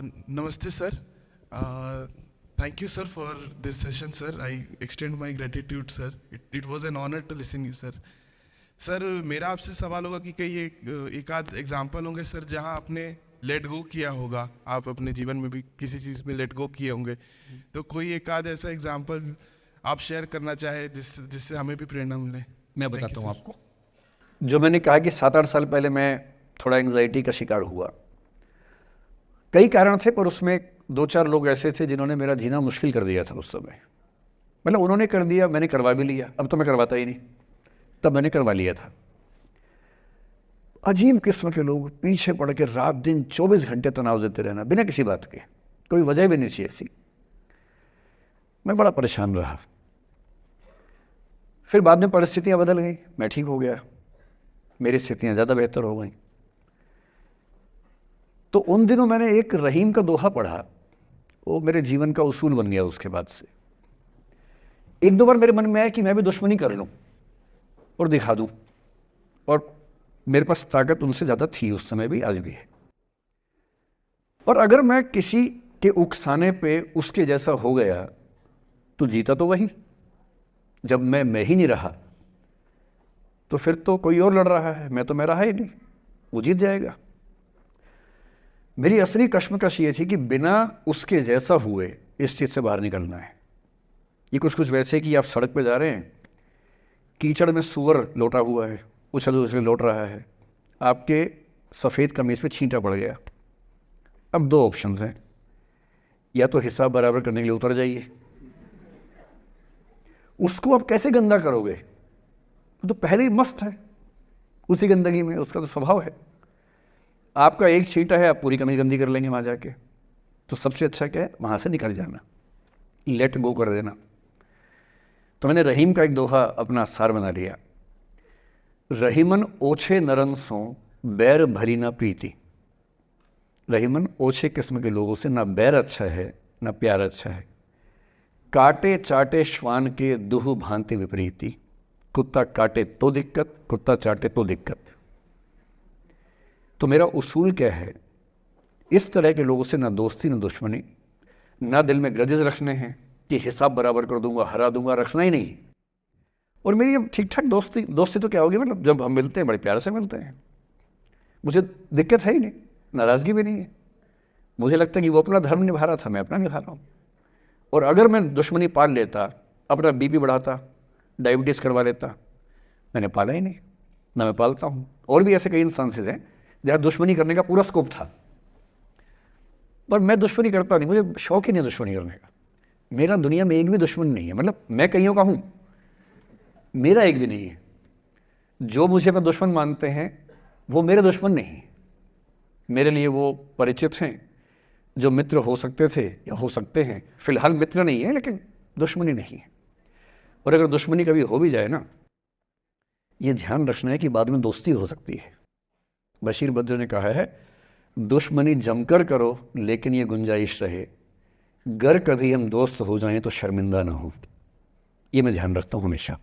Namaste, sir. Thank you, sir, for this session, sir. I extend my gratitude, sir. It was an honor to listen you, sir. Sir मेरा आपसे सवाल होगा कि कई एक आध एग्जाम्पल होंगे सर जहां आपने लेट गो किया होगा, आप अपने जीवन में भी किसी चीज़ में लेट गो किए होंगे, तो कोई एक आध ऐसा एग्जाम्पल आप शेयर करना चाहे जिससे हमें भी प्रेरणा मिले। मैं बताता हूँ आपको। जो मैंने कहा कि 7-8 साल पहले मैं थोड़ा एंग्जाइटी का शिकार हुआ, कई कारण थे, पर उसमें 2-4 लोग ऐसे थे जिन्होंने मेरा जीना मुश्किल कर दिया था उस समय। मतलब उन्होंने कर दिया, मैंने करवा भी लिया। अब तो मैं करवाता ही नहीं, तब मैंने करवा लिया था। अजीब किस्म के लोग पीछे पड़ के रात दिन 24 घंटे तनाव देते रहना बिना किसी बात के, कोई वजह भी नहीं थी ऐसी। मैं बड़ा परेशान रहा। फिर बाद में परिस्थितियां बदल गई, मैं ठीक हो गया, मेरी स्थितियां ज़्यादा बेहतर हो गई। तो उन दिनों मैंने एक रहीम का दोहा पढ़ा, वो मेरे जीवन का उसूल बन गया। उसके बाद से 1-2 बार मेरे मन में आया कि मैं भी दुश्मनी कर लूं और दिखा दूं, और मेरे पास ताकत उनसे ज़्यादा थी उस समय भी, आज भी है। और अगर मैं किसी के उकसाने पे उसके जैसा हो गया तो जीता तो वही। जब मैं ही नहीं रहा तो फिर तो कोई और लड़ रहा है, मैं रहा ही नहीं, वो जीत जाएगा। मेरी असली कश्मकश ये थी कि बिना उसके जैसा हुए इस चीज़ से बाहर निकलना है। ये कुछ वैसे कि आप सड़क पे जा रहे हैं, कीचड़ में सूअर लोटा हुआ है, उछल उछल लौट रहा है, आपके सफ़ेद कमीज़ पे छींटा पड़ गया। अब 2 ऑप्शंस हैं, या तो हिसाब बराबर करने के लिए उतर जाइए, उसको आप कैसे गंदा करोगे, वो तो पहले ही मस्त है उसी गंदगी में, उसका तो स्वभाव है। आपका एक छींटा है, आप पूरी कमीज गंदी कर लेंगे वहाँ जाके। तो सबसे अच्छा क्या है, वहाँ से निकल जाना, लेट गो कर देना। तो मैंने रहीम का एक दोहा अपना सार बना लिया। रहीमन ओछे नरन सो बैर भरी ना प्रीति। रहीमन ओछे किस्म के लोगों से ना बैर अच्छा है ना प्यार अच्छा है। काटे चाटे श्वान के दुह भांति विपरीति। कुत्ता काटे तो दिक्कत, कुत्ता चाटे तो दिक्कत। तो मेरा उसूल क्या है, इस तरह के लोगों से ना दोस्ती ना दुश्मनी, ना दिल में ग्रजेस रखने हैं कि हिसाब बराबर कर दूंगा, हरा दूंगा, रखना ही नहीं। और मेरी अब ठीक ठाक दोस्ती तो क्या होगी, मतलब जब हम मिलते हैं बड़े प्यार से मिलते हैं, मुझे दिक्कत है ही नहीं, नाराज़गी भी नहीं है। मुझे लगता है कि वो अपना धर्म निभा रहा था, मैं अपना निभा रहा हूँ। और अगर मैं दुश्मनी पाल लेता, अपना बीपी बढ़ाता, डायबिटीज़ करवा लेता, मैंने पाला ही नहीं, ना मैं पालता हूँ। और भी ऐसे कई इंस्टांसेस हैं जहाँ दुश्मनी करने का पूरा स्कोप था, पर मैं दुश्मनी करता नहीं, मुझे शौक ही नहीं दुश्मनी करने का। मेरा दुनिया में एक भी दुश्मन नहीं है, मतलब मैं कईयों का हूँ, मेरा एक भी नहीं है। जो मुझे अपना दुश्मन मानते हैं वो मेरे दुश्मन नहीं है, मेरे लिए वो परिचित हैं, जो मित्र हो सकते थे या हो सकते हैं। फिलहाल मित्र नहीं है, लेकिन दुश्मनी नहीं है। और अगर दुश्मनी कभी हो भी जाए ना, ये ध्यान रखना है कि बाद में दोस्ती हो सकती है। बशीर बद्र ने कहा है, दुश्मनी जमकर करो लेकिन ये गुंजाइश रहे, गर कभी हम दोस्त हो जाएं तो शर्मिंदा ना हो। ये मैं ध्यान रखता हूँ हमेशा।